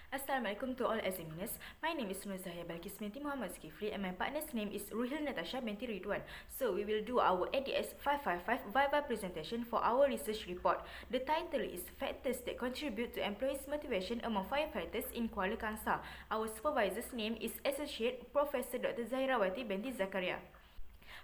Assalamualaikum to all examiners. My name is Zahiyah Balqis binti Muhammad ZUKEFELI and my partner's name is RUHIL NATASHA binti RIDWAN. So we will do our ADS 555 Viva presentation for our research report. The title is Factors that Contribute to Employees' Motivation Among Firefighters in Kuala, Kangsar. Our supervisor's name is Associate Professor Dr. ZAHERAWATI binti ZAKARIA.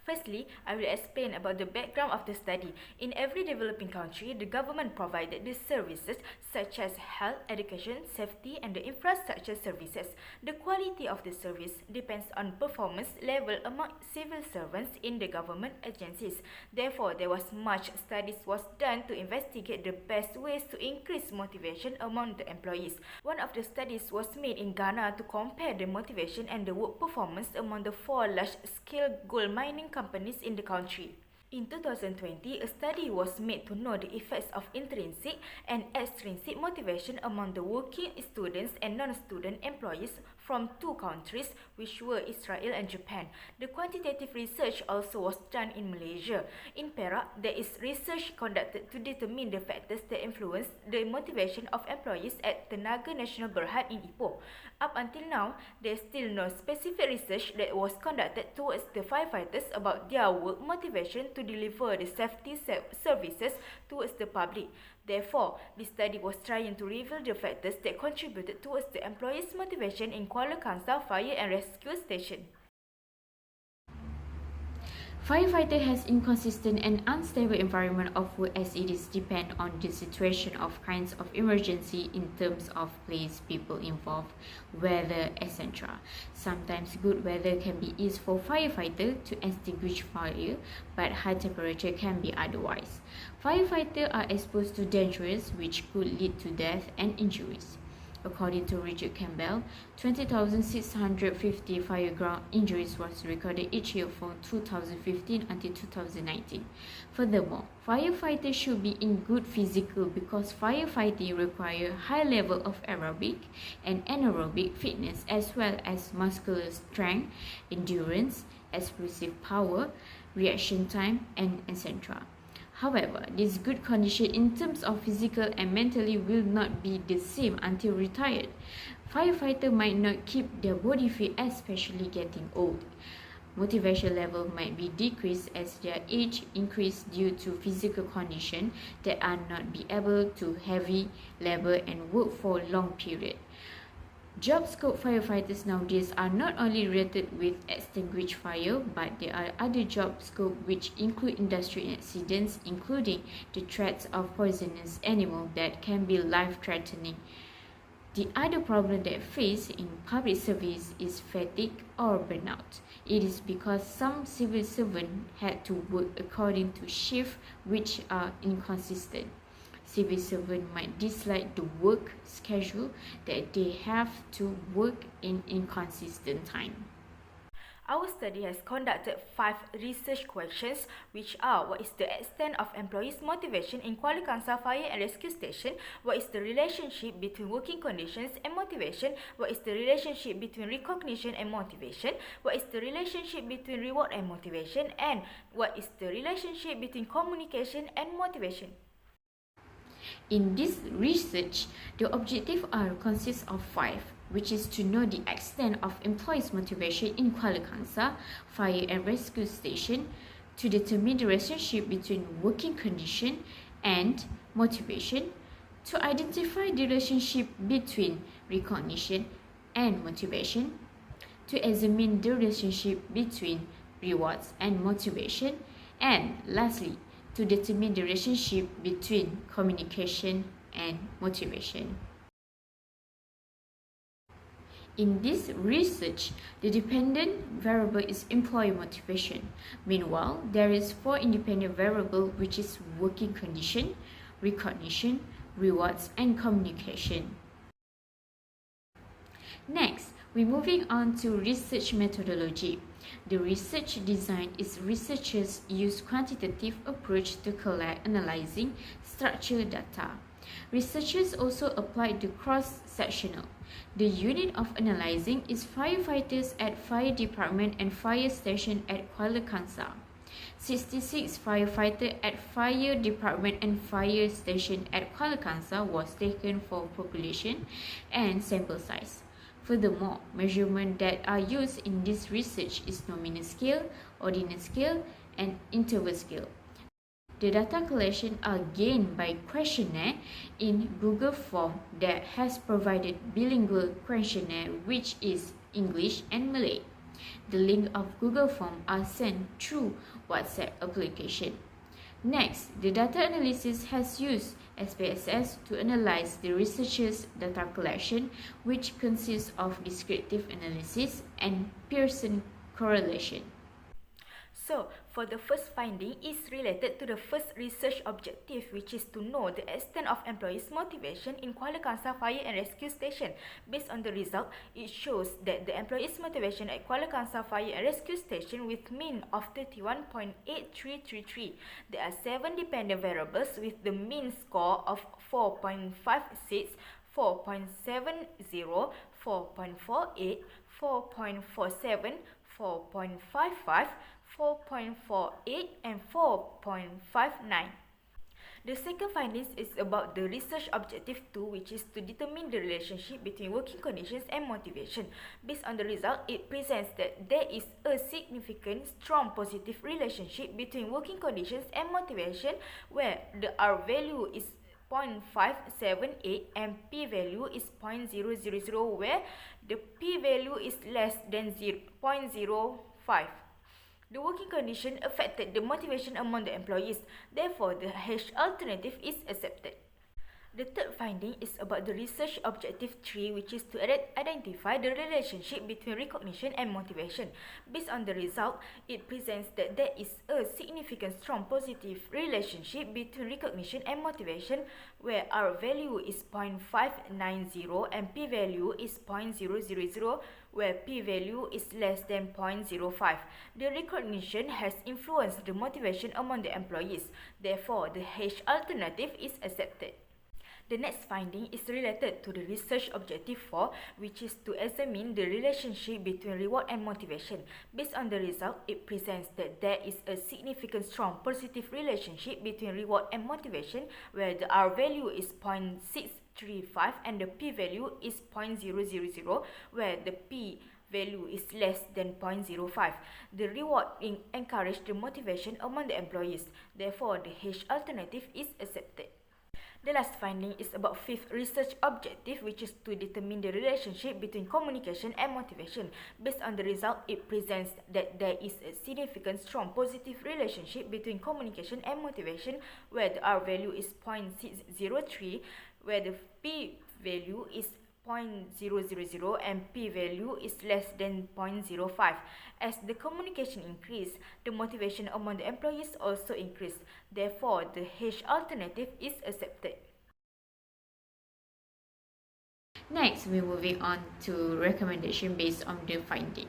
Firstly, I will explain about the background of the study. In every developing country, the government provided the services such as health, education, safety and the infrastructure services. The quality of the service depends on performance level among civil servants in the government agencies. Therefore, there was much studies was done to investigate the best ways to increase motivation among the employees. One of the studies was made in Ghana to compare the motivation and the work performance among the 4 large-scale gold mining companies in the country. In 2020, a study was made to know the effects of intrinsic and extrinsic motivation among the working students and non-student employees from 2 countries, which were Israel and Japan. The quantitative research also was done in Malaysia. In Perak, there is research conducted to determine the factors that influence the motivation of employees at Tenaga Nasional Berhad in Ipoh. Up until now, there is still no specific research that was conducted towards the firefighters about their work motivation to deliver the safety services towards the public. Therefore, this study was trying to reveal the factors that contributed towards the employees' motivation in Kuala Kangsar Fire and Rescue Station. Firefighter has inconsistent and unstable environment of work as it is depend on the situation of kinds of emergency in terms of place, people involved, weather, etc. Sometimes good weather can be easy for firefighter to extinguish fire, but high temperature can be otherwise. Firefighters are exposed to dangers which could lead to death and injuries. According to Richard Campbell, 20,650 fireground injuries was recorded each year from 2015 until 2019. Furthermore, firefighters should be in good physical because firefighting requires high level of aerobic and anaerobic fitness as well as muscular strength, endurance, explosive power, reaction time, and etc. However, this good condition in terms of physical and mentally will not be the same until retired. Firefighters might not keep their body fit, especially getting old. Motivation level might be decreased as their age increase due to physical condition that are not be able to heavy labor and work for long period. Job scope firefighters nowadays are not only related with extinguished fire, but there are other job scope which include industrial accidents, including the threats of poisonous animals that can be life-threatening. The other problem that faced in public service is fatigue or burnout. It is because some civil servants had to work according to shifts which are inconsistent. Civil servants might dislike the work schedule that they have to work in inconsistent time. Our study has conducted 5 research questions, which are: what is the extent of employees' motivation in Kuala Kangsar Fire and Rescue Station? What is the relationship between working conditions and motivation? What is the relationship between recognition and motivation? What is the relationship between reward and motivation? And what is the relationship between communication and motivation? In this research, the objectives consist of 5, which is to know the extent of employees' motivation in Kuala Kangsar Fire and Rescue Station, to determine the relationship between working condition and motivation, to identify the relationship between recognition and motivation, to examine the relationship between rewards and motivation, and lastly, to determine the relationship between communication and motivation. In this research, the dependent variable is employee motivation. Meanwhile, there is 4 independent variables, which is working condition, recognition, rewards, and communication. Next, we're moving on to research methodology. The research design is researchers use quantitative approach to collect, analyzing structured data. Researchers also apply the cross-sectional. The unit of analyzing is firefighters at fire department and fire station at Kuala Kangsar. 66 firefighters at Fire Department and Fire Station at Kuala Kangsar was taken for population and sample size. Furthermore, measurements that are used in this research is nominal scale, ordinal scale, and interval scale. The data collection are gained by questionnaire in Google form that has provided bilingual questionnaire which is English and Malay. The link of Google form are sent through WhatsApp application. Next, the data analysis has used SPSS to analyze the researcher's data collection, which consists of descriptive analysis and Pearson correlation. So, for the first finding is related to the first research objective, which is to know the extent of employees' motivation in Kuala Kangsar Fire and Rescue Station. Based on the result, it shows that the employees' motivation at Kuala Kangsar Fire and Rescue Station with mean of 31.8333. There are 7 dependent variables with the mean score of 4.56, 4.70, 4.48, 4.47, 4.55, 4.48 and 4.59. The second findings is about the research objective 2, which is to determine the relationship between working conditions and motivation. Based on the result, it presents that there is a significant, strong positive relationship between working conditions and motivation, where the R value is 0.578 and P value is 0.000, where the P value is less than 0.05. The working condition affected the motivation among the employees. Therefore, the H alternative is accepted. The third finding is about the research objective 3, which is to identify the relationship between recognition and motivation. Based on the result, it presents that there is a significant strong positive relationship between recognition and motivation, where R value is 0.590 and P value is 0.000, where P value is less than 0.05. The recognition has influenced the motivation among the employees. Therefore, the H alternative is accepted. The next finding is related to the research objective 4, which is to examine the relationship between reward and motivation. Based on the result, it presents that there is a significant strong positive relationship between reward and motivation, where the R value is 0.635 and the P value is 0.000, where the P value is less than 0.05. The reward encourages the motivation among the employees. Therefore, the H alternative is accepted. The last finding is about fifth research objective, which is to determine the relationship between communication and motivation. Based on the result, it presents that there is a significant strong positive relationship between communication and motivation, where the R value is 0.603, where the P value is 0.000 and P value is less than 0.05. As the communication increase, the motivation among the employees also increase. Therefore, the H alternative is accepted. Next, we're moving on to recommendation based on the finding.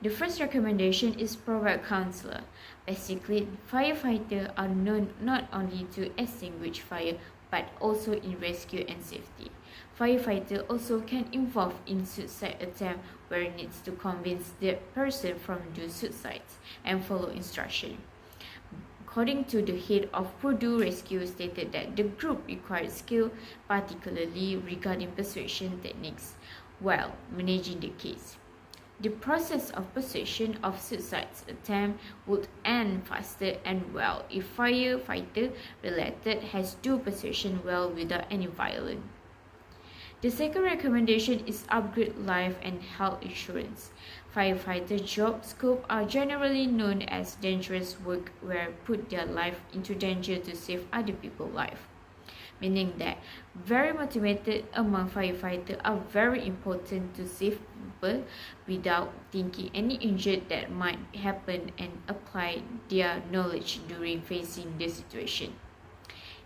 The first recommendation is provide counselor. Basically, firefighters are known not only to extinguish fire but also in rescue and safety. Firefighter also can involve in suicide attempt where needs to convince the person from do suicide and follow instruction. According to the head of Purdue Rescue stated that the group required skill, particularly regarding persuasion techniques, while managing the case. The process of persuasion of suicide attempt would end faster and well if firefighter related has do persuasion well without any violence. The second recommendation is upgrade life and health insurance. Firefighter job scope are generally known as dangerous work where put their life into danger to save other people's life. Meaning that very motivated among firefighters are very important to save people without thinking any injury that might happen and apply their knowledge during facing the situation.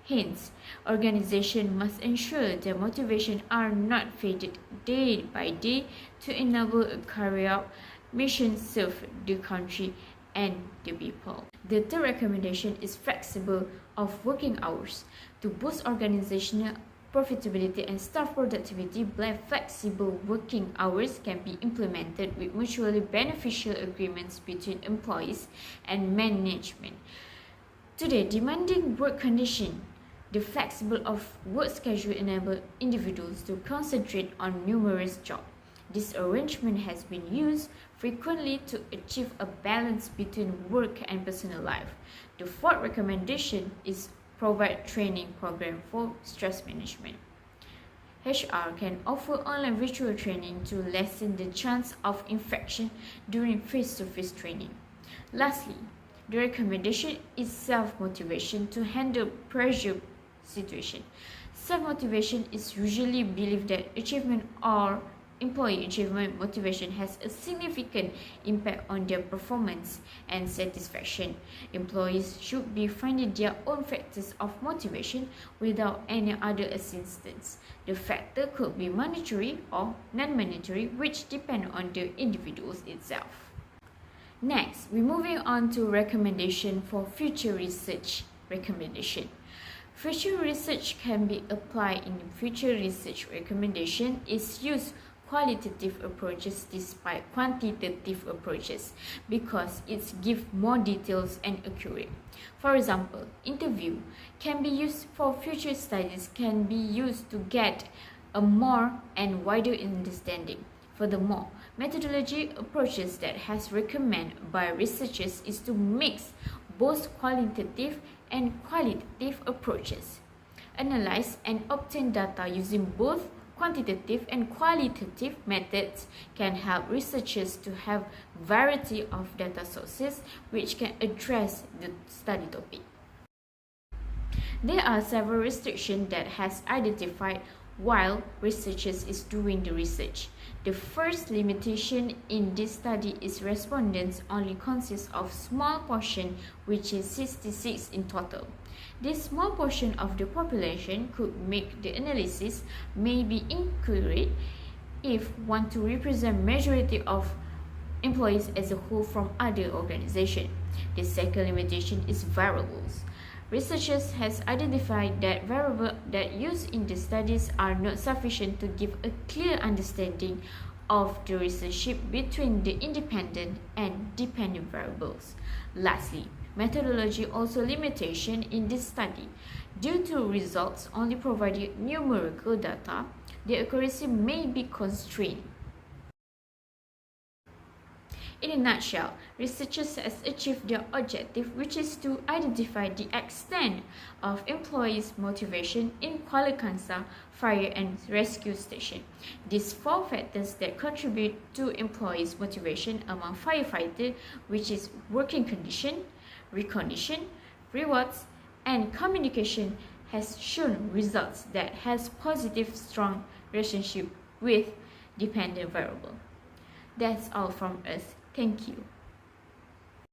Hence, organizations must ensure their motivation are not faded day by day to enable a carry out mission serve the country and the people. The third recommendation is flexible of working hours. To boost organizational profitability and staff productivity, flexible working hours can be implemented with mutually beneficial agreements between employees and management. Today, demanding work conditions, the flexible of work schedule enable individuals to concentrate on numerous jobs. This arrangement has been used frequently to achieve a balance between work and personal life. The fourth recommendation is provide training program for stress management. HR can offer online virtual training to lessen the chance of infection during face-to-face training. Lastly, the recommendation is self-motivation to handle pressure situation. Self-motivation is usually believed that achievement or employee achievement motivation has a significant impact on their performance and satisfaction. Employees should be finding their own factors of motivation without any other assistance. The factor could be monetary or non-monetary, which depend on the individuals itself. Next, we're moving on to recommendation for future research recommendation. Future research can be applied in future research recommendation is use qualitative approaches despite quantitative approaches because it gives more details and accurate. For example, interview can be used for future studies can be used to get a more and wider understanding. Furthermore, methodology approaches that has recommended by researchers is to mix both qualitative and qualitative approaches. Analyze and obtain data using both quantitative and qualitative methods can help researchers to have variety of data sources which can address the study topic. There are several restrictions that has identified while researchers is doing the research. The first limitation in this study is respondents only consist of small portion, which is 66 in total. This small portion of the population could make the analysis may be inaccurate if want to represent majority of employees as a whole from other organizations. The second limitation is variables. Researchers has identified that variables that used in the studies are not sufficient to give a clear understanding of the relationship between the independent and dependent variables. Lastly, methodology also limitation in this study. Due to results only providing numerical data, the accuracy may be constrained. In a nutshell, researchers has achieved their objective, which is to identify the extent of employees' motivation in Kuala Kangsar fire and rescue station. These four factors that contribute to employees' motivation among firefighters, which is working condition, recognition, rewards, and communication, has shown results that has positive, strong relationship with dependent variable. That's all from us. Thank you.